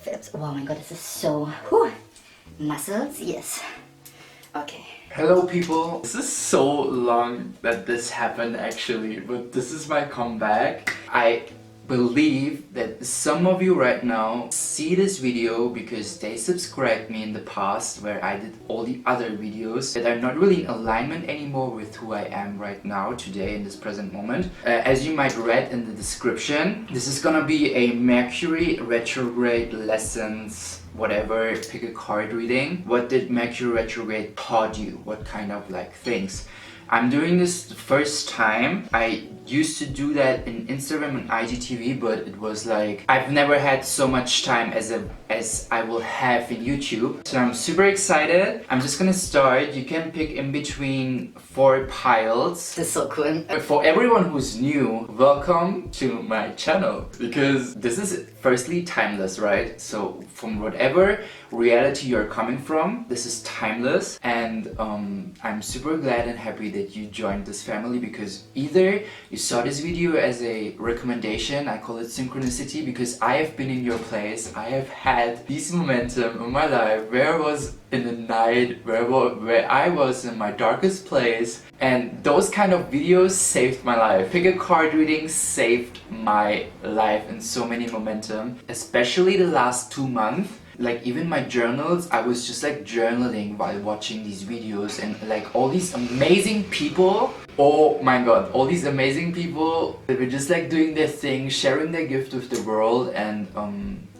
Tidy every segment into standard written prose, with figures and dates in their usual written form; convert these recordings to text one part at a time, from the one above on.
Phillips. Oh my god, this is so... Whew. Muscles, yes. Okay. Hello people, this is so long that this happened actually, but this is my comeback. I believe that some of you right now see this video because they subscribed me in the past where I did all the other videos that are not really in alignment anymore with who I am right now, today, in this present moment. As you might read in the description, this is gonna be a Mercury retrograde lessons, whatever, pick a card reading. What did Mercury retrograde taught you? What kind of like things? I'm doing this the first time. I used to do that in Instagram and IGTV, but it was like I've never had so much time as I will have in YouTube. So I'm super excited. I'm just gonna start. You can pick in between 4 piles. This is so cool. For everyone who's new, welcome to my channel, because this is firstly timeless, right? So from whatever reality you're coming from, this is timeless, and I'm super glad and happy that you joined this family, because either you saw this video as a recommendation, I call it synchronicity, because I have been in your place, I have had this momentum in my life where I was in the night, where I was in my darkest place, and those kind of videos saved my life. Pick a card reading saved my life in so many momentum, especially the last 2 months. Like even my journals, I was just like journaling while watching these videos, and like all these amazing people, oh my god, all these amazing people, they were just like doing their thing, sharing their gift with the world, and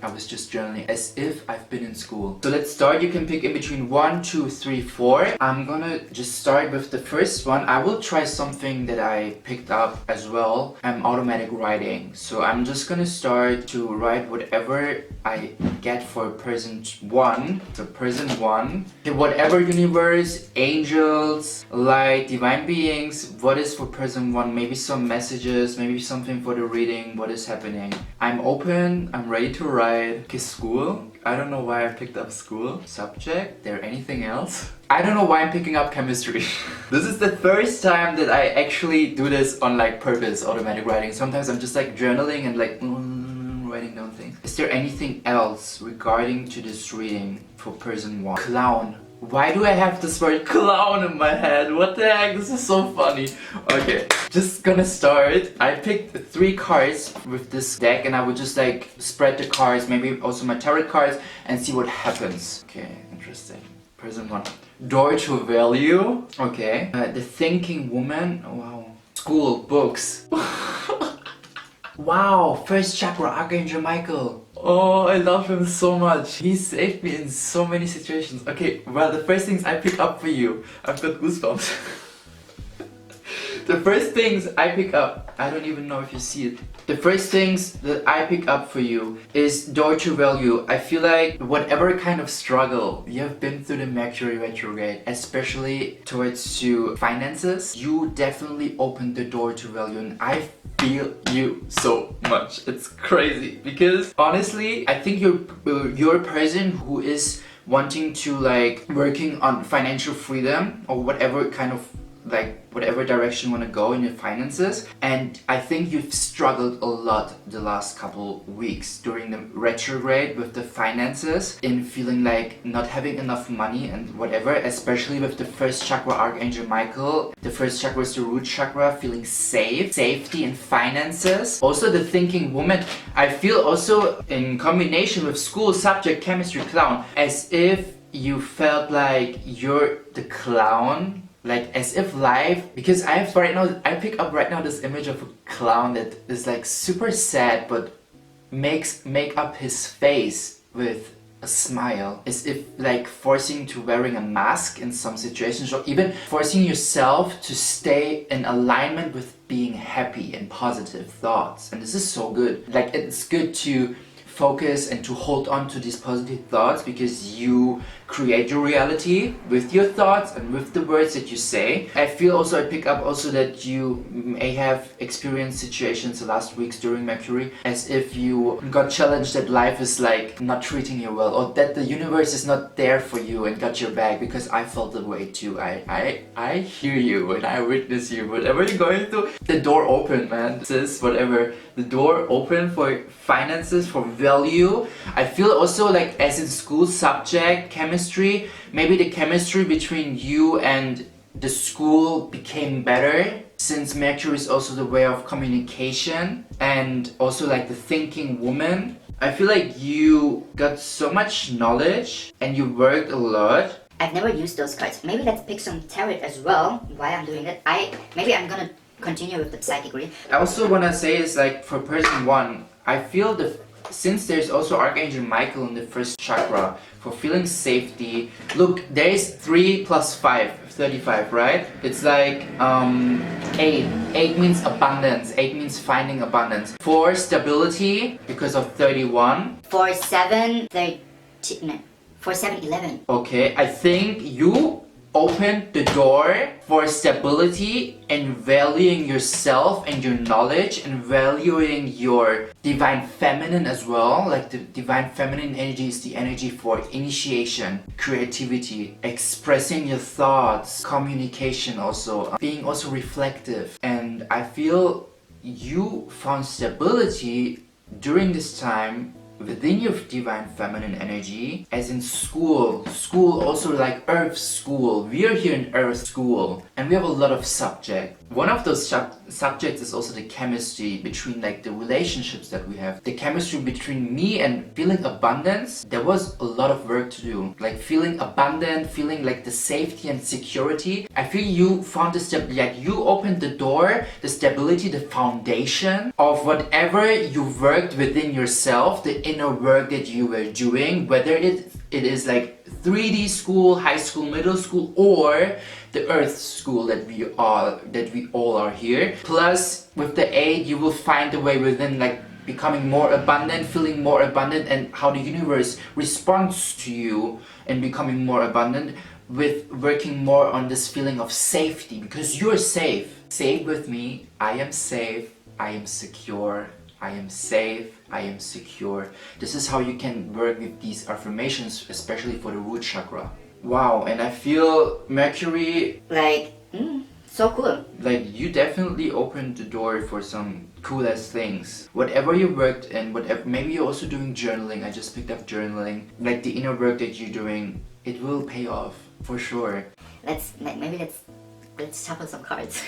I was just journaling as if I've been in school. So let's start. You can pick in between 1, 2, 3, 4. I'm gonna just start with the first one. I will try something that I picked up as well. Automatic writing. So I'm just gonna start to write whatever I get for person 1. So person 1. Whatever universe, angels, light, divine beings, what is for person 1? Maybe some messages, maybe something for the reading, what is happening. I'm open, I'm ready to write. Okay, school. I don't know why I picked up school. Subject. There anything else? I don't know why I'm picking up chemistry. This is the first time that I actually do this on like purpose, automatic writing. Sometimes I'm just like journaling and like writing down things. Is there anything else regarding to this reading for person 1? Clown. Why do I have this word clown in my head? What the heck? This is so funny. Okay, just gonna start. I picked 3 cards with this deck, and I would just like spread the cards, maybe also my tarot cards, and see what happens. Okay, interesting. Person 1. Door to value. Okay. The thinking woman. Oh, wow. School, books. Wow, first chakra, Archangel Michael. Oh, I love him so much. He saved me in so many situations. Okay, well, the first things I pick up for you. I've got goosebumps. The first things I pick up, I don't even know if you see it. The first things that I pick up for you is door to value. I feel like whatever kind of struggle you have been through the Mercury retrograde, especially towards you finances, you definitely opened the door to value, and I feel you so much. It's crazy, because honestly, I think you're a person who is wanting to like working on financial freedom, or whatever kind of like whatever direction you want to go in your finances, and I think you've struggled a lot the last couple weeks during the retrograde with the finances, in feeling like not having enough money and whatever, especially with the first chakra, Archangel Michael. The first chakra is the root chakra, feeling safe, safety and finances. Also the thinking woman, I feel also in combination with school, subject, chemistry, clown, as if you felt like you're the clown. Like as if life, because I pick up right now this image of a clown that is like super sad, but make up his face with a smile, as if like forcing to wearing a mask in some situations, or even forcing yourself to stay in alignment with being happy and positive thoughts. And this is so good. Like it's good to focus and to hold on to these positive thoughts, because you create your reality with your thoughts and with the words that you say. I feel also, I pick up also that you may have experienced situations the last weeks during Mercury as if you got challenged that life is like not treating you well, or that the universe is not there for you and got your back, because I felt the way too. I hear you and I witness you. Whatever you're going through, the door open, man. This is whatever the door open for finances, for value. I feel also like as in school subject, chemistry, maybe the chemistry between you and the school became better, since Mercury is also the way of communication and also like the thinking woman. I feel like you got so much knowledge and you worked a lot. I've never used those cards. Maybe let's pick some tarot as well while I'm doing it. Maybe I'm gonna continue with the psychic reading. I also wanna say is like for person 1, I feel since there's also Archangel Michael in the first chakra for feeling safety. Look, there is 3 plus 5, 35, right? It's like 8. 8 means abundance. 8 means finding abundance. 4, stability because of 31. 4, 7, 13. No. 4, 7, 11. Okay, I think you opened the door for stability and valuing yourself and your knowledge and valuing your divine feminine as well. Like the divine feminine energy is the energy for initiation, creativity, expressing your thoughts, communication also, being also reflective. And I feel you found stability during this time within your divine feminine energy, as in school also like earth school. We are here in earth school and we have a lot of subject. One of those subjects is also the chemistry between like the relationships that we have. The chemistry between me and feeling abundance, there was a lot of work to do. Like feeling abundant, feeling like the safety and security. I feel you found the like you opened the door, the stability, the foundation of whatever you worked within yourself, the inner work that you were doing, whether it is like 3D school, high school, middle school, or the earth school that we all are here. Plus with the 8 you will find a way within like becoming more abundant, feeling more abundant, and how the universe responds to you and becoming more abundant with working more on this feeling of safety, because you're safe. Say it with me: I am safe, I am secure, I am safe, I am secure. This is how you can work with these affirmations, especially for the root chakra. Wow, and I feel Mercury, like, so cool. like you definitely opened the door for some cool ass things. Whatever you worked in, whatever, maybe you're also doing journaling. I just picked up journaling. Like the inner work that you're doing, it will pay off for sure. Let's shuffle some cards.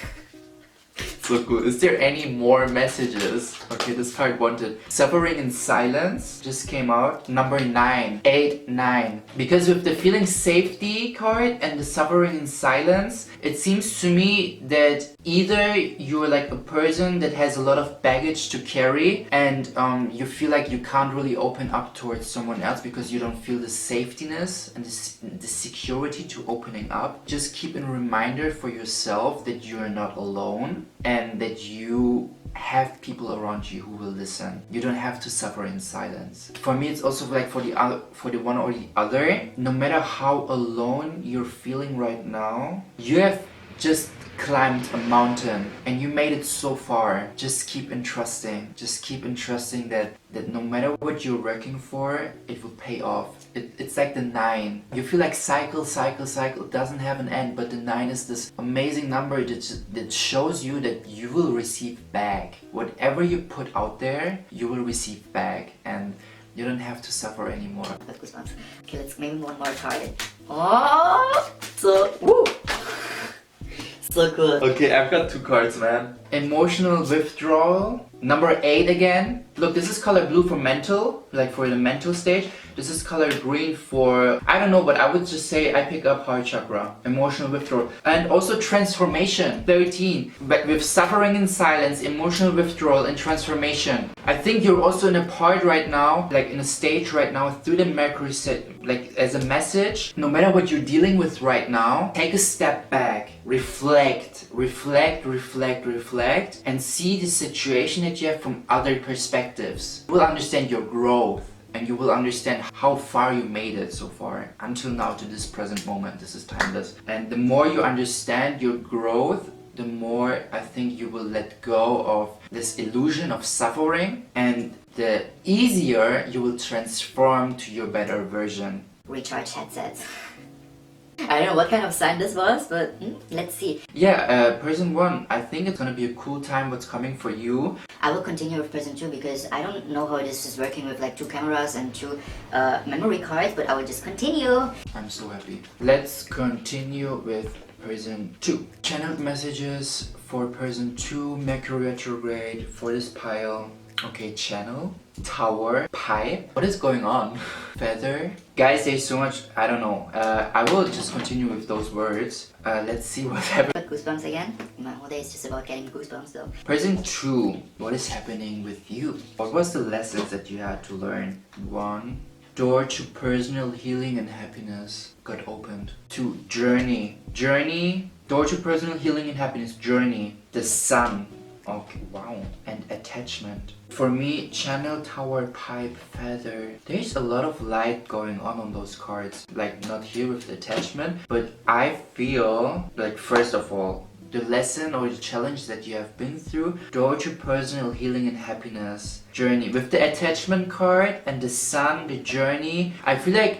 So cool. Is there any more messages? Okay, this card wanted suffering in silence just came out. Number 9, 8, 9. Because with the feeling safety card and the suffering in silence, it seems to me that either you're like a person that has a lot of baggage to carry and you feel like you can't really open up towards someone else because you don't feel the safetiness and the security to opening up. Just keep a reminder for yourself that you're not alone and that you have people around you who will listen. You don't have to suffer in silence. For me, it's also like for the one or the other. No matter how alone you're feeling right now, you have just climbed a mountain and you made it so far. Just keep entrusting. Just keep entrusting that no matter what you're working for, it will pay off. It's like the 9. You feel like cycle, it doesn't have an end, but the 9 is this amazing number that shows you that you will receive back. Whatever you put out there, you will receive back, and you don't have to suffer anymore. Okay, let's maybe one more card. Oh, so woo. So cool. Okay, I've got 2 cards, man. Emotional withdrawal. Number 8 again. Look, this is color blue for mental, like for the mental stage. This is color green for, I don't know, but I would just say I pick up heart chakra. Emotional withdrawal. And also transformation, 13. But with suffering in silence, emotional withdrawal and transformation. I think you're also in a part right now, like in a stage right now through the Mercury set, like as a message. No matter what you're dealing with right now, take a step back, reflect, and see the situation that you have from other perspectives. You will understand your growth and you will understand how far you made it so far until now to this present moment. This is timeless. And the more you understand your growth, the more I think you will let go of this illusion of suffering, and the easier you will transform to your better version. Recharge headsets. I don't know what kind of sign this was, but let's see. Yeah, person 1, I think it's gonna be a cool time what's coming for you. I will continue with person 2 because I don't know how this is working with like 2 cameras and 2 memory cards, but I will just continue. I'm so happy. Let's continue with person 2. Channeled messages for person 2, Mercury retrograde for this pile. Okay, channel, tower, pipe. What is going on? Feather. Guys, there's so much, I don't know. I will just continue with those words. Let's see what happens. Got goosebumps again. My whole day is just about getting goosebumps though. Person 2, what is happening with you? What was the lessons that you had to learn? 1, door to personal healing and happiness got opened. 2, journey. Journey, door to personal healing and happiness, journey. The sun. Okay, wow. And attachment. For me, channel, tower, pipe, feather. There's a lot of light going on those cards. Like, not here with the attachment, but I feel like, first of all, the lesson or the challenge that you have been through, door to personal healing and happiness, journey. With the attachment card and the sun, the journey, I feel like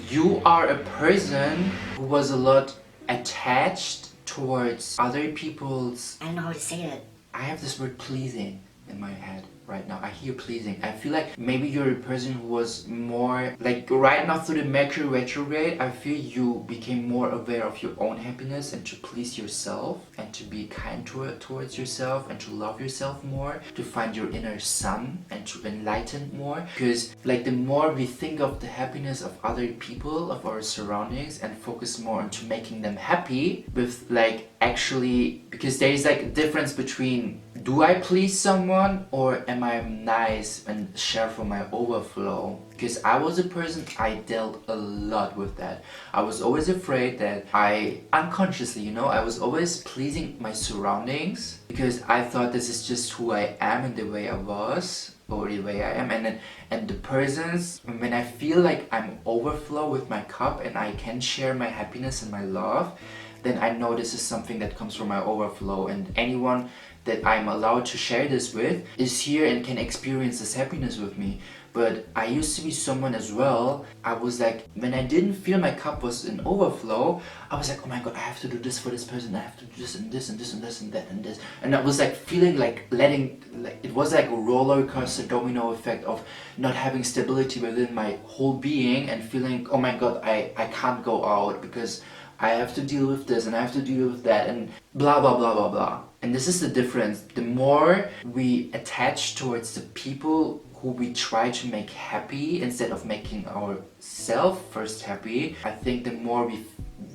you are a person who was a lot attached towards other people's... I don't know how to say that. I have this word pleasing in my head right now. I hear pleasing. I feel like maybe you're a person who was more like right now through the Mercury retrograde. I feel you became more aware of your own happiness and to please yourself and to be kind towards yourself and to love yourself more, to find your inner sun and to enlighten more. Because like the more we think of the happiness of other people, of our surroundings, and focus more into making them happy with like actually, because there is like a difference between do I please someone or am I nice and share from my overflow? Because I was a person, I dealt a lot with that. I was always afraid that I, unconsciously, you know, I was always pleasing my surroundings because I thought this is just who I am and the way I was or the way I am. And the persons, when I feel like I'm overflow with my cup and I can share my happiness and my love, then I know this is something that comes from my overflow, and anyone that I'm allowed to share this with is here and can experience this happiness with me. But I used to be someone as well, I was like, when I didn't feel my cup was in overflow, I was like, oh my god, I have to do this for this person, I have to do this and this and this and this and that and this. And I was like feeling like letting, like it was like a roller coaster domino effect of not having stability within my whole being and feeling, oh my god, I can't go out because I have to deal with this and I have to deal with that and blah blah blah blah blah. And this is the difference. The more we attach towards the people who we try to make happy instead of making ourselves first happy, I think the more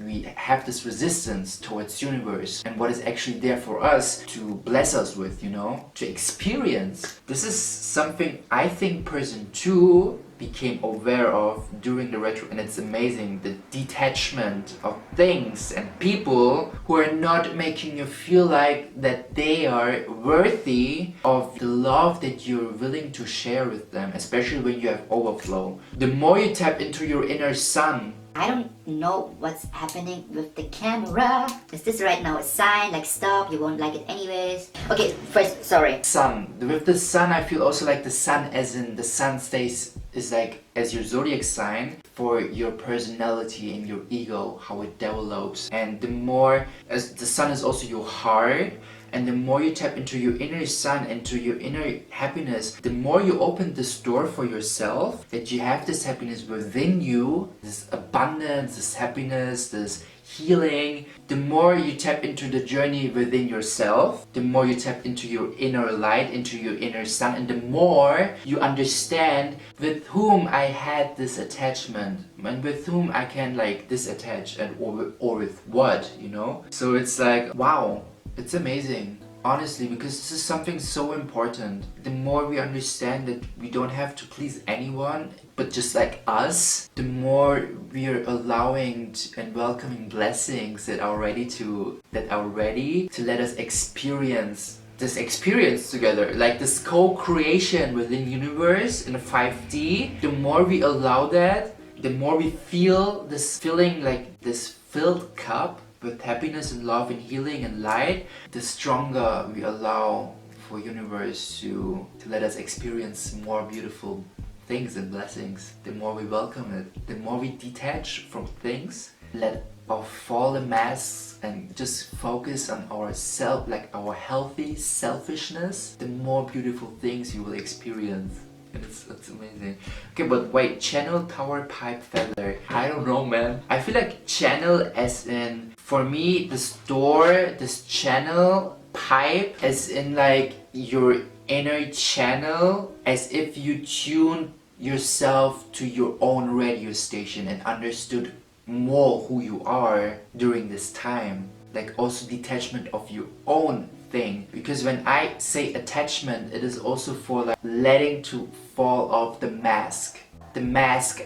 we have this resistance towards universe and what is actually there for us to bless us with, you know, to experience. This is something I think person 2 became aware of during the retro, and it's amazing, the detachment of things and people who are not making you feel like that they are worthy of the love that you're willing to share with them, especially when you have overflow. The more you tap into your inner sun. I don't know what's happening with the camera. Is this right now a sign like stop, you won't like it anyways? Okay, first, sorry. Sun. With the sun I feel also like the sun as in the sun stays is like as your zodiac sign for your personality and your ego, how it develops. And the more, as the sun is also your heart, and the more you tap into your inner sun, into your inner happiness, the more you open this door for yourself, that you have this happiness within you, this abundance, this happiness, this healing. The more you tap into the journey within yourself, the more you tap into your inner light, into your inner sun, and the more you understand with whom I had this attachment and with whom I can like disattach and or with what, you know? So it's like, wow. It's amazing, honestly, because this is something so important. The more we understand that we don't have to please anyone, but just like us, the more we are allowing and welcoming blessings that are ready to let us experience this experience together, like this co-creation within universe in a 5D. The more we allow that, the more we feel this feeling like this filled cup with happiness and love and healing and light, the stronger we allow for universe to let us experience more beautiful things and blessings. The more we welcome it, the more we detach from things, let off all the masks and just focus on ourself, like our healthy selfishness, the more beautiful things you will experience. It's amazing. Okay, but wait, channel tower pipe feather. I don't know, man. I feel like channel as in, for me, this door, this channel pipe as in like your inner channel, as if you tune yourself to your own radio station and understood more who you are during this time. Like also detachment of your own thing, because when I say attachment, it is also for like letting to fall off the mask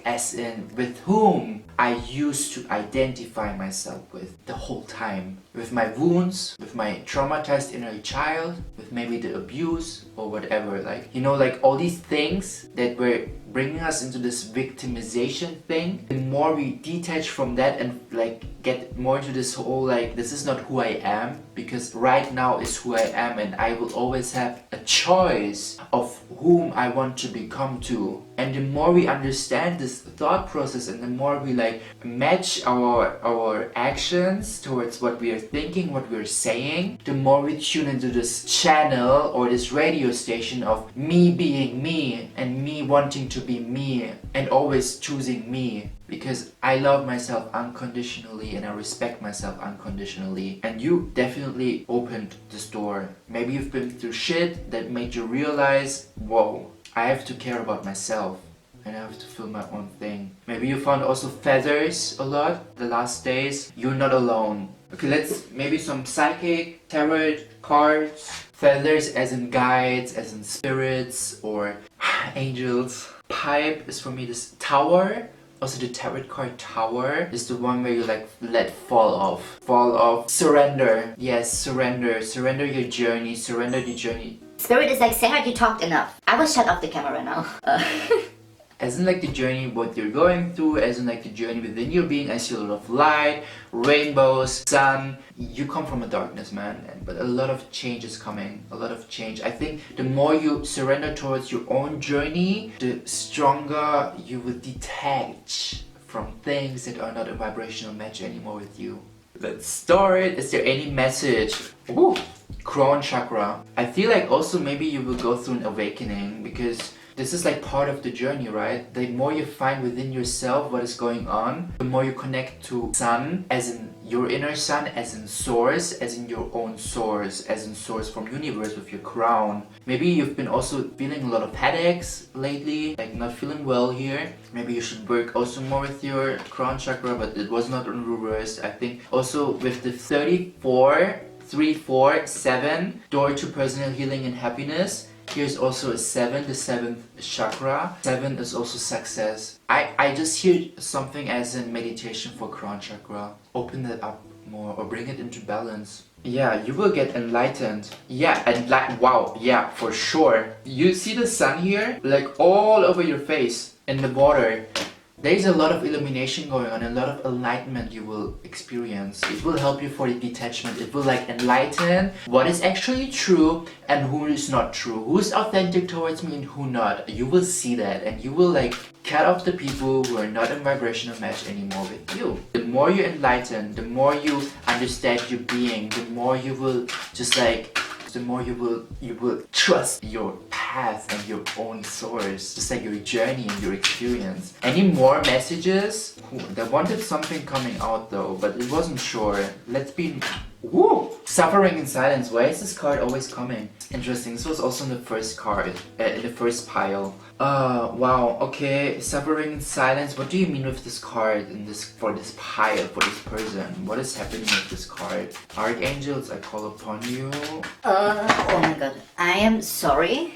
as in with whom I used to identify myself with the whole time, with my wounds, with my traumatized inner child, with maybe the abuse or whatever, like, you know, like all these things that were bringing us into this victimization thing. The more we detach from that and like get more into this whole like, this is not who I am, because right now is who I am, and I will always have a choice of whom I want to become to. And the more we understand this thought process, and the more we like match our actions towards what we are thinking, what we are saying, the more we tune into this channel or this radio station of me being me and me wanting to be me and always choosing me, because I love myself unconditionally and I respect myself unconditionally. And you definitely opened this door. Maybe you've been through shit that made you realize, whoa, I have to care about myself and I have to feel my own thing. Maybe you found also feathers a lot the last days. You're not alone. Okay, let's maybe some psychic, tarot cards. Feathers as in guides, as in spirits or angels. Pipe is for me this tower. Also the tarot card tower is the one where you like let fall off. Surrender. Yes, surrender your journey, surrender the journey. Spirit is like, Serhat, you talked enough. I will shut off the camera now. As in like the journey, what you're going through, as in like the journey within your being. I see a lot of light, rainbows, sun. You come from a darkness, man, but a lot of change is coming, a lot of change. I think the more you surrender towards your own journey, the stronger you will detach from things that are not a vibrational match anymore with you. Let's start. Is there any message? Ooh, crown chakra. I feel like also maybe you will go through an awakening, because this is like part of the journey, right? The more you find within yourself what is going on, the more you connect to sun, as in your inner sun, as in source, as in your own source, as in source from universe with your crown. Maybe you've been also feeling a lot of headaches lately, like not feeling well here. Maybe you should work also more with your crown chakra, but it was not in reverse. I think also with the 34, 3, 4, 7, door to personal healing and happiness. Here's also a 7, the 7th chakra. 7 is also success. I just hear something as in meditation for crown chakra. Open it up more or bring it into balance. Yeah, you will get enlightened. Yeah, and like, wow, yeah, for sure. You see the sun here? Like all over your face in the water. There's a lot of illumination going on, a lot of enlightenment you will experience. It will help you for the detachment. It will like enlighten what is actually true and who is not true. Who is authentic towards me and who not. You will see that, and you will like cut off the people who are not in vibrational match anymore with you. The more you enlighten, the more you understand your being, the more you will just like, the more you will trust your path and your own source, just like your journey and your experience. Any more messages? They wanted something coming out though, but it wasn't sure. Let's be... Woo! Suffering in silence. Why is this card always coming? Interesting. This was also in the first card, in the first pile. Wow. Okay. Suffering in silence. What do you mean with this card in this, for this pile, for this person? What is happening with this card? Archangels, I call upon you. Oh my god. I am sorry.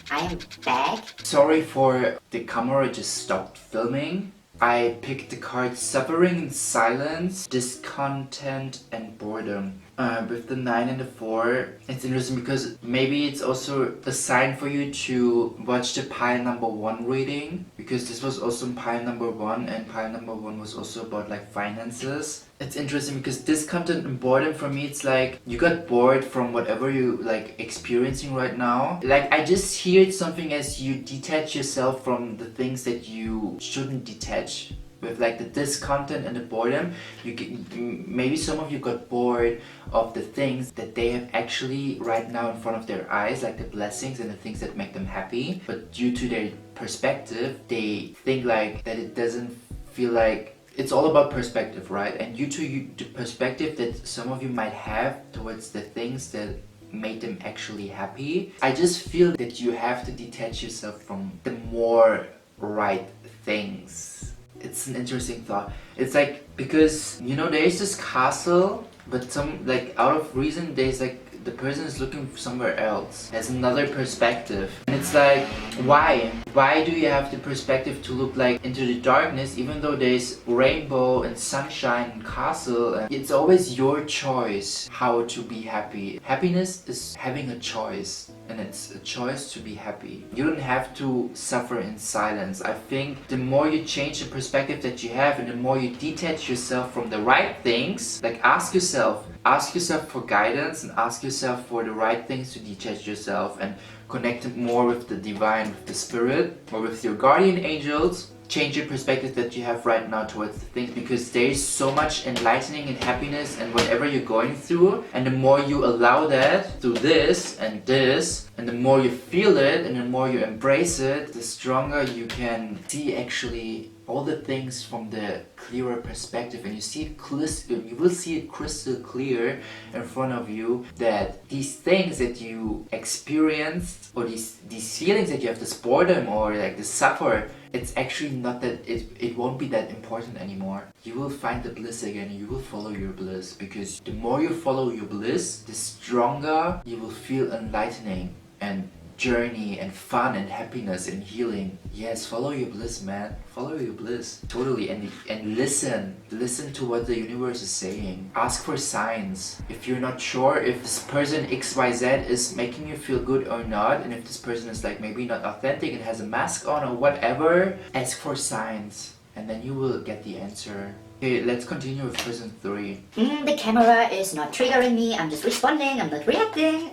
I am back. Sorry for the camera just stopped filming. I picked the card Suffering in Silence, Discontent and Boredom. With the 9 and the 4, it's interesting because maybe it's also a sign for you to watch the pile number 1 reading, because this was also pile number 1, and pile number 1 was also about like finances. It's interesting because this content and boredom for me, it's like you got bored from whatever you like experiencing right now. Like I just hear something as you detach yourself from the things that you shouldn't detach. With like this content and the boredom, you get, maybe some of you got bored of the things that they have actually right now in front of their eyes, like the blessings and the things that make them happy. But due to their perspective, they think like that it doesn't feel like. It's all about perspective, right? And due to the perspective that some of you might have towards the things that made them actually happy, I just feel that you have to detach yourself from the more right things. It's an interesting thought. It's like, because you know there is this castle, but some like out of reason there's like the person is looking somewhere else, has another perspective, and it's like, why do you have the perspective to look like into the darkness even though there's rainbow and sunshine and castle? And it's always your choice how to be happy. Happiness is having a choice, and it's a choice to be happy. You don't have to suffer in silence. I think the more you change the perspective that you have, and the more you detach yourself from the right things, like ask yourself for guidance, and ask yourself for the right things to detach yourself and connect more with the divine, with the spirit, or with your guardian angels. Change your perspective that you have right now towards the things, because there is so much enlightening and happiness and whatever you're going through, and the more you allow that through this, and the more you feel it and the more you embrace it, the stronger you can see actually all the things from the clearer perspective, and you will see it crystal clear in front of you that these things that you experienced, or these feelings that you have, this boredom or like the suffer, it's actually not that, it won't be that important anymore. You will find the bliss again, and you will follow your bliss, because the more you follow your bliss, the stronger you will feel enlightening and journey and fun and happiness and healing. Yes, follow your bliss, man. Follow your bliss. Totally. And listen to what the universe is saying. Ask for signs. If you're not sure if this person XYZ is making you feel good or not, and if this person is like maybe not authentic and has a mask on or whatever, ask for signs, and then you will get the answer. Okay, let's continue with person 3. The camera is not triggering me. I'm just responding. I'm not reacting.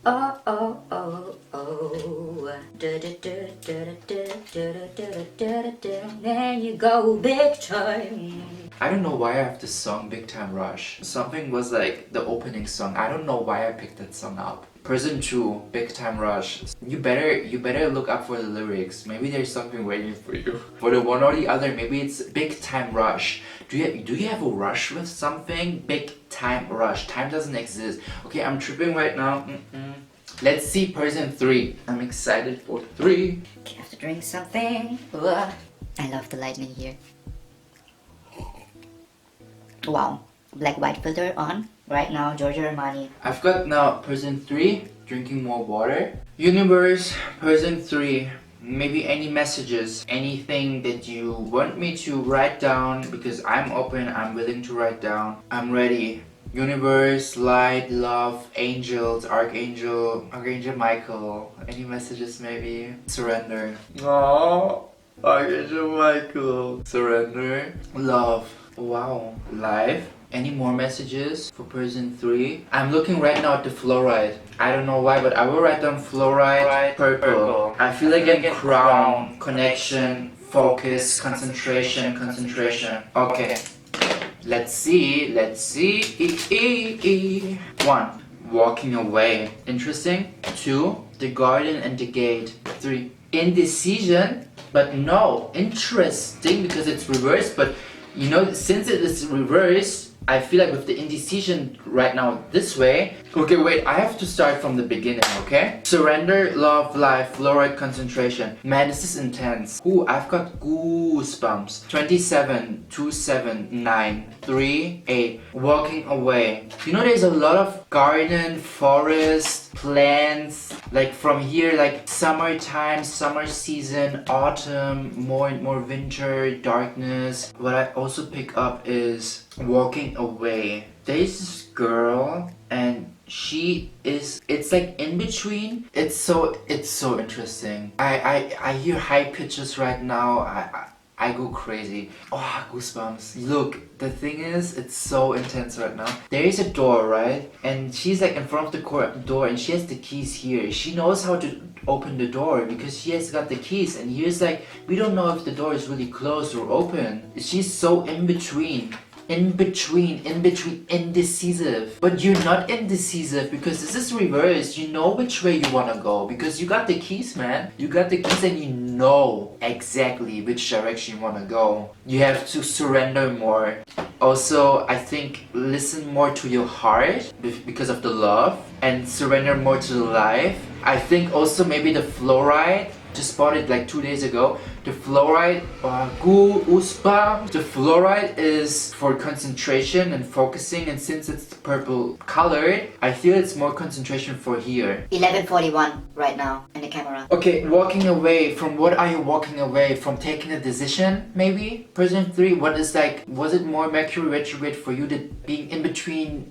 Oh, oh, oh, oh. There you go, big time. I don't know why I have this song, Big Time Rush. Something was like the opening song. I don't know why I picked that song up. Person 2, Big Time Rush. You better look up for the lyrics. Maybe there's something waiting for you. For the one or the other, maybe it's Big Time Rush. Do you have a rush with something? Big Time Rush. Time doesn't exist. Okay, I'm tripping right now. Let's see person 3. I'm excited for 3. Okay, I have to drink something. I love the lightning here. Wow. Black white filter on. Right now, Giorgio Armani. I've got now person 3, drinking more water. Universe, person 3. Maybe any messages, anything that you want me to write down, because I'm open, I'm willing to write down. I'm ready. Universe, light, love, angels, Archangel Michael. Any messages maybe? Surrender. Oh, Archangel Michael. Surrender. Love. Wow. Life. Any more messages for person 3? I'm looking right now at the fluoride. I don't know why, but I will write down fluoride, purple. I feel like a crown, connection, focus, concentration. Okay. Let's see. 1. Walking away. Interesting. 2. The garden and the gate. 3. Indecision, but no. Interesting, because it's reversed, but you know, since it is reversed, I feel like with the indecision right now this way. Okay, wait, I have to start from the beginning, okay? Surrender, love, life, fluoride, concentration. Man, this is intense. Ooh, I've got goosebumps. 27, 2, 7, 9, 3, 8. Walking away. You know, there's a lot of garden, forest, plants. Like from here, like summertime, summer season, autumn, more and more winter, darkness. What I also pick up is walking walking away. There's this girl and it's like in between. It's so interesting. I hear high pitches right now. I go crazy. Oh, goosebumps. Look, the thing is, it's so intense right now. There is a door, right? And she's like in front of the door and she has the keys here. She knows how to open the door because she has got the keys. And here's like, we don't know if the door is really closed or open. She's so in between. Indecisive. But you're not indecisive because this is reversed. You know which way you want to go because you got the keys, man. You got the keys and you know exactly which direction you want to go. You have to surrender more. Also, I think listen more to your heart because of the love and surrender more to the life. I think also maybe the fluoride. Just bought it like 2 days ago. The fluoride, the fluoride is for concentration and focusing, and since it's purple colored, I feel it's more concentration for here. 11:41 right now in the camera. Okay, walking away. From what are you walking away? From taking a decision, maybe? Person 3, what is like, was it more Mercury retrograde for you, that being in between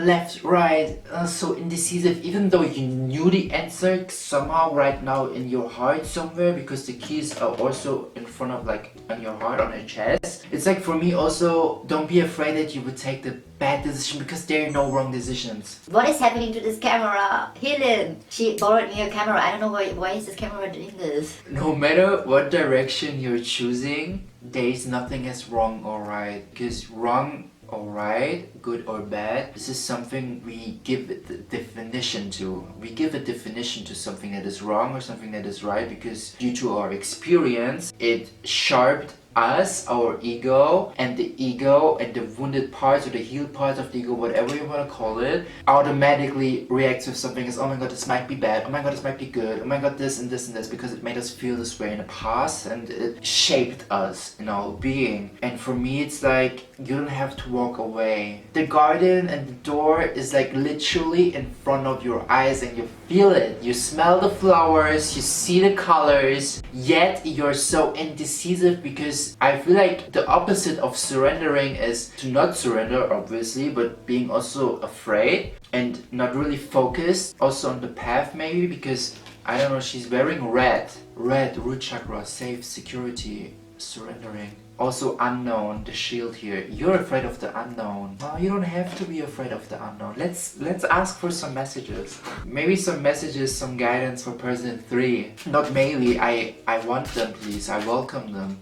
left, right, so indecisive, even though you knew the answer somehow right now in your heart somewhere, because the keys are also in front of like on your heart, on your chest. It's like for me also, don't be afraid that you would take the bad decision because there are no wrong decisions. What is happening to this camera? Helen, she borrowed me a camera. I don't know why is this camera doing this? No matter what direction you're choosing, there is nothing as wrong or right, because wrong or right, good or bad, this is something we give it the definition to. We give a definition to something that is wrong or something that is right because due to our experience, it sharpened us, our ego and the wounded parts or the healed parts of the ego, whatever you want to call it, automatically reacts with something as, oh my god, this might be bad, oh my god, this might be good, oh my god, this and this and this, because it made us feel this way in the past and it shaped us in our being. And for me, it's like, you don't have to walk away. The garden and the door is like literally in front of your eyes and you feel it. You smell the flowers, you see the colors, yet you're so indecisive because I feel like the opposite of surrendering is to not surrender, obviously, but being also afraid and not really focused also on the path maybe because, I don't know, she's wearing red, root chakra, safe, security, surrendering. Also unknown, the shield here. You're afraid of the unknown. Well, you don't have to be afraid of the unknown. Let's ask for some messages. Maybe some messages, some guidance for person 3. Not maybe, I want them, please. I welcome them.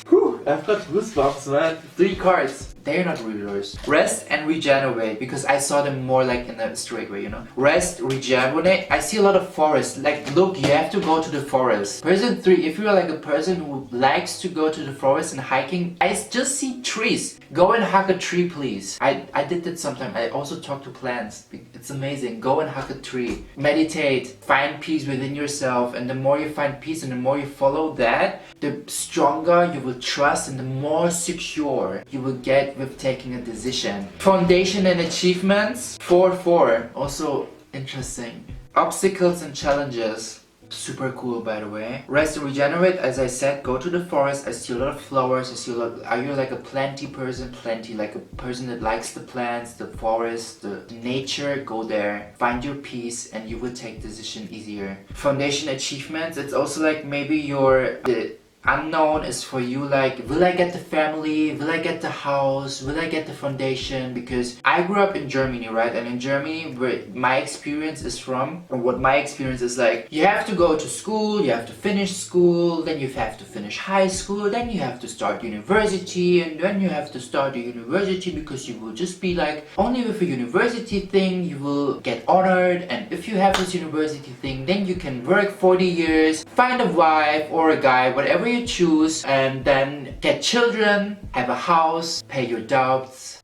Whew, I've got goosebumps, man. 3 cards. They're not reversed. Rest and regenerate, because I saw them more like in a straight way, you know. Rest, regenerate. I see a lot of forest. Like, look, you have to go to the forest. Person 3, if you're like a person who likes to go to the forest and hiking, I just see trees. Go and hug a tree, please. I did that sometime. I also talk to plants. It's amazing. Go and hug a tree. Meditate. Find peace within yourself. And the more you find peace and the more you follow that, the stronger you will trust and the more secure you will get with taking a decision. Foundation and achievements. 4-4. Also interesting. Obstacles and challenges. Super cool, by the way. Rest and regenerate, as I said, go to the forest. I see a lot of flowers. I see a lot. Are you like a planty person? Planty, like a person that likes the plants, the forest, the nature. Go there. Find your peace and you will take decision easier. Foundation achievements. It's also like maybe the unknown is for you, like, will I get the family, will I get the house, will I get the foundation? Because I grew up in Germany, right? And in Germany, where my experience is from, or what my experience is like, you have to go to school, you have to finish school, then you have to finish high school, then you have to start university, and then you have to start the university because you will just be like, only with a university thing you will get honored, and if you have this university thing, then you can work 40 years, find a wife or a guy, whatever you choose, and then get children, have a house, pay your debts,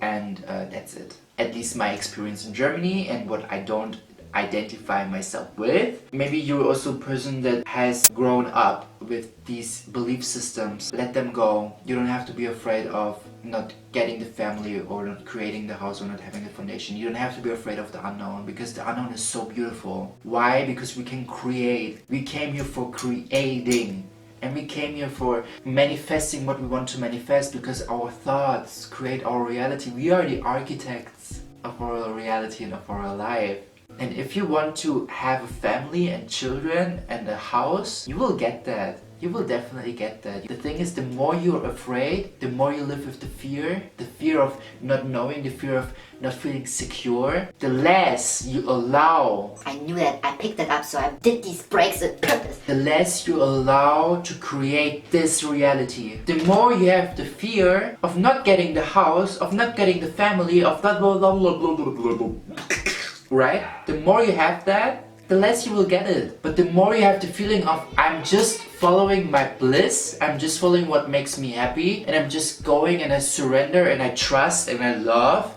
and that's it. At least my experience in Germany and what I don't identify myself with. Maybe you're also a person that has grown up with these belief systems. Let them go. You don't have to be afraid of not getting the family or not creating the house or not having the foundation. You don't have to be afraid of the unknown because the unknown is so beautiful. Why? Because we can create. We came here for creating. And we came here for manifesting what we want to manifest, because our thoughts create our reality. We are the architects of our reality and of our life. And if you want to have a family and children and a house, you will get that. You will definitely get that. The thing is, the more you're afraid, the more you live with the fear of not knowing, the fear of not feeling secure, the less you allow. I knew that. I picked that up, so I did these breaks with purpose. The less you allow to create this reality. The more you have the fear of not getting the house, of not getting the family, of that blah blah blah blah blah blah. Right? The more you have that, the less you will get it. But the more you have the feeling of, I'm just following my bliss, I'm just following what makes me happy, and I'm just going and I surrender and I trust and I love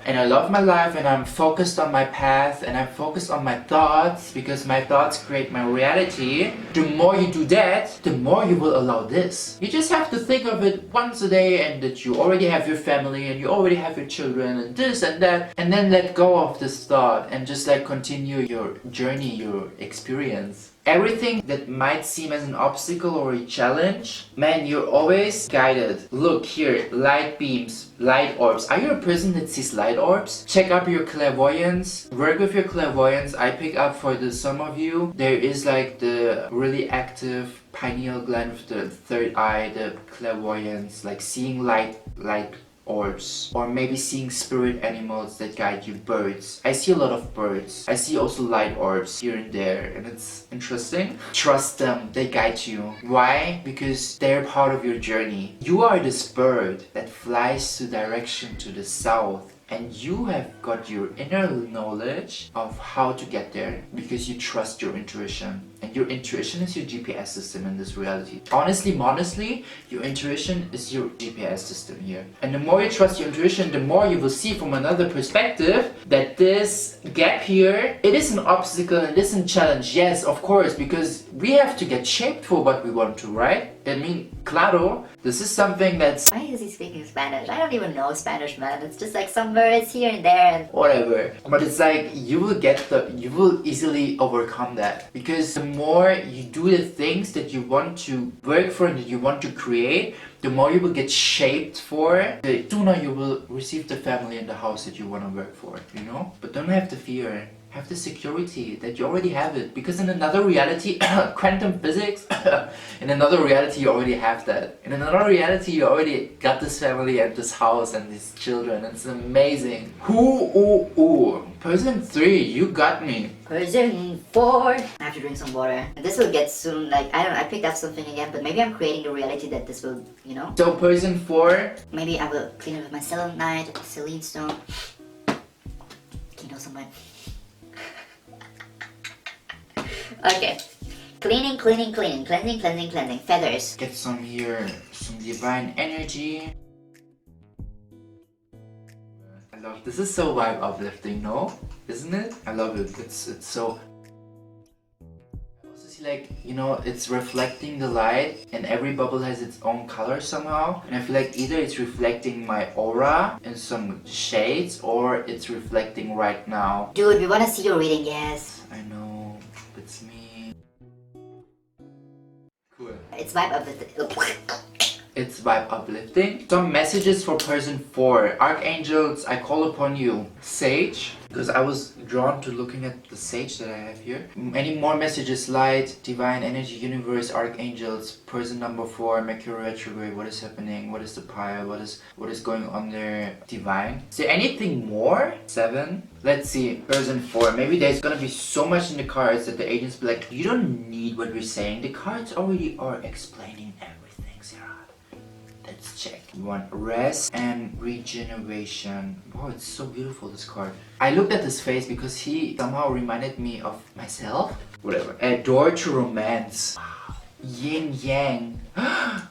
my life, and I'm focused on my path and I'm focused on my thoughts, because my thoughts create my reality. The more you do that, the more you will allow this. You just have to think of it once a day, and that you already have your family and you already have your children and this and that, and then let go of this thought and just like continue your journey, your experience. Everything that might seem as an obstacle or a challenge, man, you're always guided. Look here, light beams, light orbs. Are you a person that sees light orbs? Check up your clairvoyance. Work with your clairvoyance. I pick up for some of you. There is like the really active pineal gland with the third eye, the clairvoyance, like seeing light orbs, or maybe seeing spirit animals that guide you, birds. I see a lot of birds. I see also light orbs here and there, and it's interesting. Trust them, they guide you. Why? Because they're part of your journey. You are this bird that flies to direction to the south, and you have got your inner knowledge of how to get there because you trust your intuition. And your intuition is your GPS system in this reality. Honestly, your intuition is your GPS system here. And the more you trust your intuition, the more you will see from another perspective that this gap here, it is an obstacle and it is a challenge. Yes, of course, because we have to get shaped for what we want to, right? I mean, claro, this is something that's... Why is he speaking Spanish? I don't even know Spanish, man. It's just like some words here and there and... whatever. But it's like, you will easily overcome that. Because the more you do the things that you want to work for and that you want to create, the more you will get shaped for, the sooner you will receive the family and the house that you want to work for, you know? But don't have the fear. Have the security that you already have it, because in another reality, quantum physics, in another reality you already have that. In another reality you already got this family and this house and these children. It's amazing. Person 3, you got me. Person 4. I have to drink some water. This will get soon, like, I don't know, I picked up something again, but maybe I'm creating the reality that this will, you know? So person 4. Maybe I will clean it with my selenite, Celine stone. You know something? Okay. Cleaning. Cleansing. Feathers. Get some here, some divine energy. I love this. Is so vibe uplifting, no? Isn't it? I love it. It's so... I also see, like, you know, it's reflecting the light and every bubble has its own color somehow. And I feel like either it's reflecting my aura in some shades or it's reflecting right now. Dude, we wanna see your reading, yes. I know. It's me. Cool. It's vibe uplifting. It's vibe uplifting. Some messages for person 4. Archangels, I call upon you. Sage, because I was drawn to looking at the sage that I have here. Any more messages? Light, divine energy, universe, archangels. Person number 4, Mercury retrograde. What is happening? What is the pile? What is going on there? Divine. Is there anything more? 7. Let's see. Person 4. Maybe there's gonna be so much in the cards that the agents be like, you don't need what we're saying. The cards already are explaining everything, Serhat. Let's check. We want rest and regeneration. Wow, it's so beautiful, this card. I looked at his face because he somehow reminded me of myself. Whatever. A door to romance. Wow. Yin yang.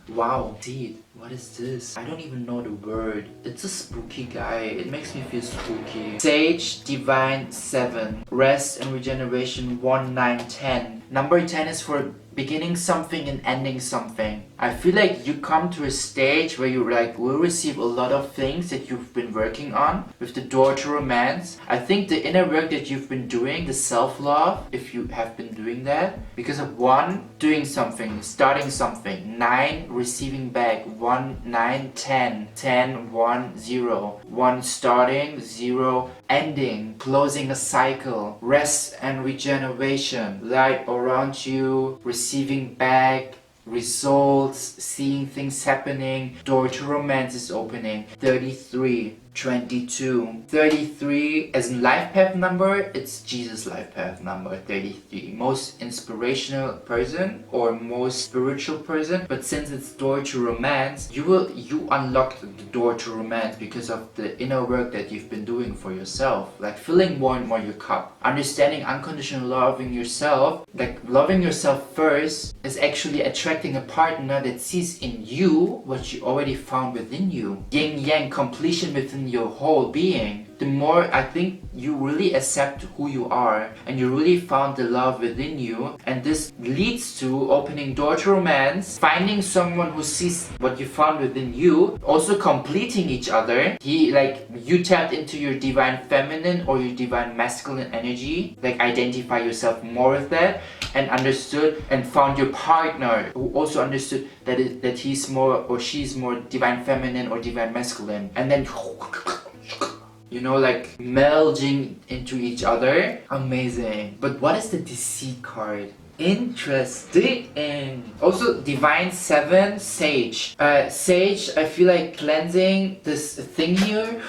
Wow. Indeed. What is this? I don't even know the word. It's a spooky guy. It makes me feel spooky. Sage, divine 7. Rest and regeneration 1, 9, 10. Number 10 is for beginning something and ending something. I feel like you come to a stage where you like will receive a lot of things that you've been working on with the door to romance. I think the inner work that you've been doing, the self-love, if you have been doing that, because of 1, doing something, starting something, 9, receiving back, 1, 9, 10, 10, 1, 0, 1 starting, 0 ending, closing a cycle, rest and regeneration, light around you, receiving back, results, seeing things happening, door to romance is opening. 33, 22, 33 as in life path number, it's Jesus life path number 33. Most inspirational person or most spiritual person, but since it's door to romance, you unlock the door to romance because of the inner work that you've been doing for yourself, like filling more and more your cup, understanding unconditional loving yourself, like loving yourself first is actually attracting a partner that sees in you what you already found within you. Yin yang completion within your whole being. The more I think you really accept who you are and you really found the love within you, and this leads to opening door to romance, finding someone who sees what you found within you, also completing each other. You tapped into your divine feminine or your divine masculine energy, like identify yourself more with that, and understood and found your partner who also understood that he's more or she's more divine feminine or divine masculine, and then like melding into each other. Amazing. But what is the deceit card? Interesting. Also, Divine 7, Sage. Sage, I feel like cleansing this thing here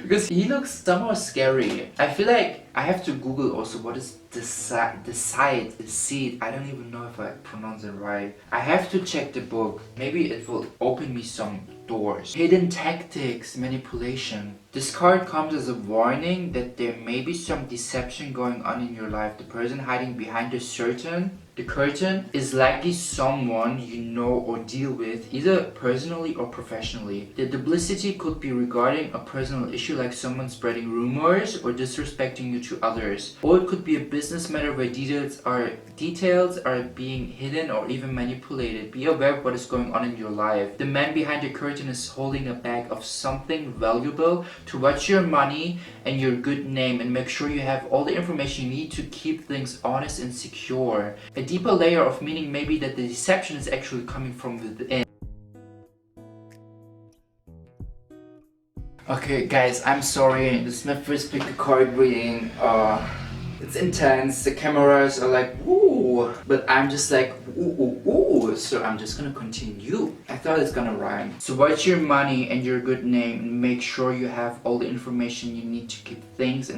because he looks somehow scary. I feel like I have to Google also what is deceit. I don't even know if I pronounce it right. I have to check the book. Maybe it will open me some doors. Hidden tactics, manipulation. This card comes as a warning that there may be some deception going on in your life. The person hiding behind the curtain is likely someone you know or deal with, either personally or professionally. The duplicity could be regarding a personal issue, like someone spreading rumors or disrespecting you to others. Or it could be a business matter where details are being hidden or even manipulated. Be aware of what is going on in your life. The man behind the curtain is holding a bag of something valuable to watch your money and your good name, and make sure you have all the information you need to keep things honest and secure. A deeper layer of meaning may be that the deception is actually coming from within. Okay guys, I'm sorry, this is my first pick a card reading. It's intense, the cameras are like ooh, but I'm just like ooh, so I'm just gonna continue. I thought it's gonna rhyme. So watch your money and your good name and make sure you have all the information you need to keep things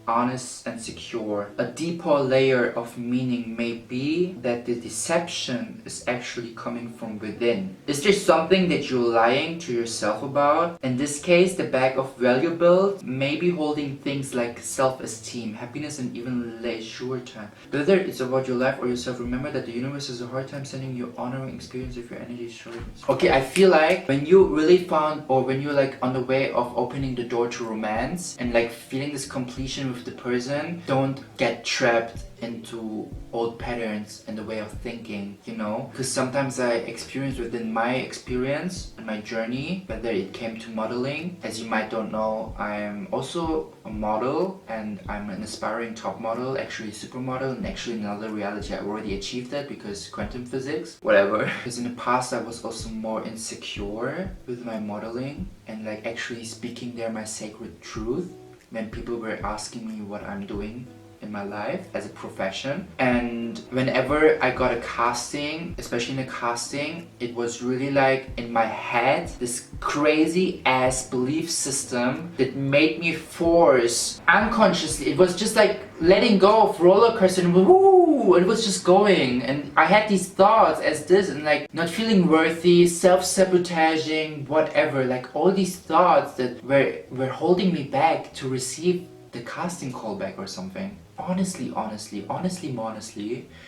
honest and secure. A deeper layer of meaning may be that the deception is actually coming from within. Is there something that you're lying to yourself about? In this case, the bag of valuables may be holding things like self-esteem, happiness, and even leisure time. Whether it's about your life or yourself, remember that the universe has a hard time sending you honoring experience if your energy is short. Okay, I feel like when you really found, or when you're like on the way of opening the door to romance and like feeling this completion with the person, don't get trapped into old patterns and the way of thinking, because sometimes I experience within my experience and my journey, whether it came to modeling. As you might don't know, I am also a model and I'm an aspiring top model, actually supermodel, and actually in another reality I already achieved that because quantum physics, whatever. Because in the past I was also more insecure with my modeling and like actually speaking there my sacred truth when people were asking me what I'm doing in my life as a profession. And whenever I got a casting, especially in a casting, it was really like in my head this crazy ass belief system that made me force unconsciously. It was just like letting go of roller coaster and woo, it was just going, and I had these thoughts as this and like not feeling worthy, self-sabotaging, whatever, like all these thoughts that were holding me back to receive the casting call back or something. Honestly,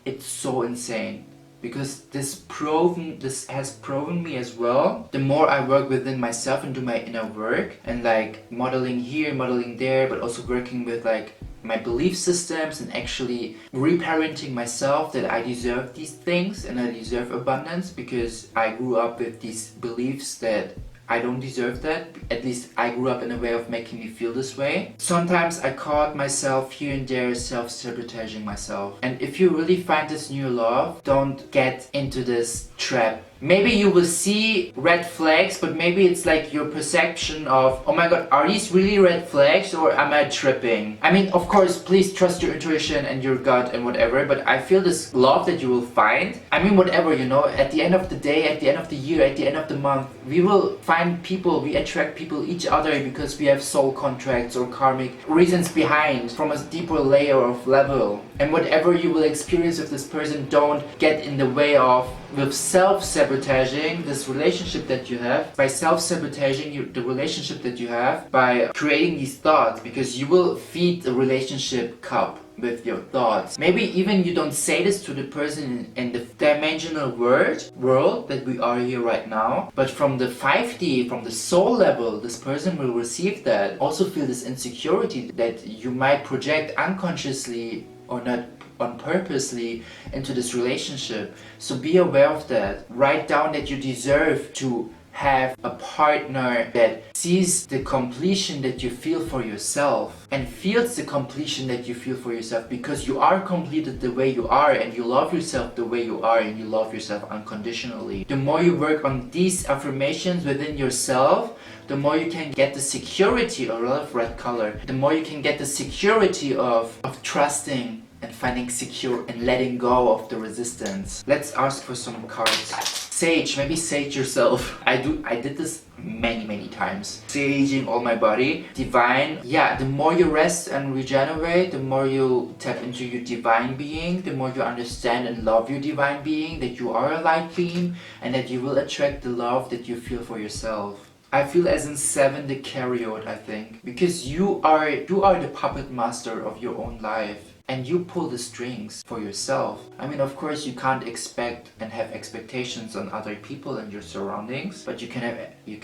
it's so insane. Because this has proven me as well. The more I work within myself and do my inner work and like modeling here, modeling there, but also working with like my belief systems and actually reparenting myself that I deserve these things and I deserve abundance, because I grew up with these beliefs that I don't deserve that. At least I grew up in a way of making me feel this way. Sometimes I caught myself here and there self-sabotaging myself. And if you really find this new love, don't get into this trap. Maybe you will see red flags, but maybe it's like your perception of, oh my god, are these really red flags or am I tripping? I mean, of course, please trust your intuition and your gut and whatever, but I feel this love that you will find. I mean, whatever, you know, at the end of the day, at the end of the year, at the end of the month, we will find people, we attract people, each other, because we have soul contracts or karmic reasons behind from a deeper layer of level. And whatever you will experience with this person, don't get in the way of with self-sabotaging this relationship that you have, by self-sabotaging the relationship that you have, by creating these thoughts, because you will feed the relationship cup with your thoughts. Maybe even you don't say this to the person in the dimensional world that we are here right now, but from the 5D, from the soul level, this person will receive that. Also feel this insecurity that you might project unconsciously or not on purposely into this relationship. So be aware of that. Write down that you deserve to have a partner that sees the completion that you feel for yourself and feels the completion that you feel for yourself, because you are completed the way you are and you love yourself the way you are and you love yourself unconditionally. The more you work on these affirmations within yourself, the more you can get the security, I love red color, the more you can get the security of trusting and finding secure and letting go of the resistance. Let's ask for some cards. Sage, maybe sage yourself. I did this many times. Saging all my body. Divine, yeah, the more you rest and regenerate, the more you tap into your divine being, the more you understand and love your divine being, that you are a light beam and that you will attract the love that you feel for yourself. I feel as in 7 the chariot, I think, because you are the puppet master of your own life. And you pull the strings for yourself. I mean, of course, you can't expect and have expectations on other people and your surroundings, but you can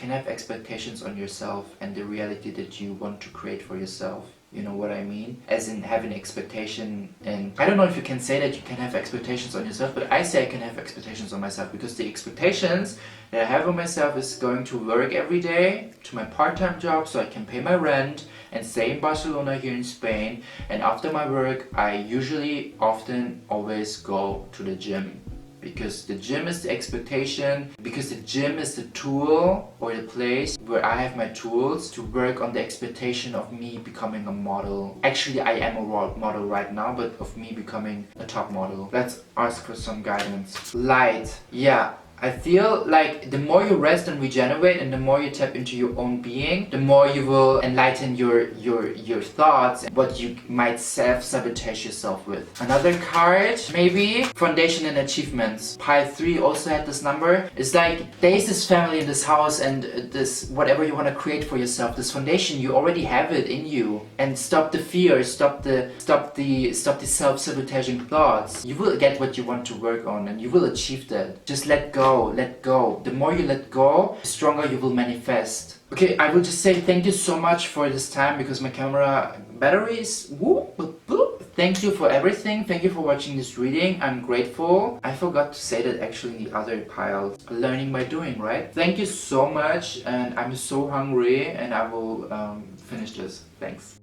have expectations on yourself and the reality that you want to create for yourself. You know what I mean? As in having expectation, and I don't know if you can say that you can have expectations on yourself, but I say I can have expectations on myself, because the expectations that I have on myself is going to work every day, to my part-time job so I can pay my rent and stay in Barcelona here in Spain, and after my work I usually often always go to the gym. Because the gym is the expectation, because the gym is the tool or the place where I have my tools to work on the expectation of me becoming a model. Actually, I am a model right now, but of me becoming a top model. Let's ask for some guidance. Light, yeah. I feel like the more you rest and regenerate and the more you tap into your own being, the more you will enlighten your thoughts and what you might self-sabotage yourself with. Another card, maybe foundation and achievements. Pile 3 also had this number. It's like there is this family in this house and this whatever you want to create for yourself, this foundation, you already have it in you. And stop the fear, stop the self-sabotaging thoughts. You will get what you want to work on and you will achieve that. Just let go. Let go. The more you let go, the stronger you will manifest. Okay, I will just say thank you so much for this time, because my camera battery is Thank you for everything. Thank you for watching this reading. I'm grateful. I forgot to say that actually in the other pile. Learning by doing, right? Thank you so much, and I'm so hungry and I will finish this. Thanks.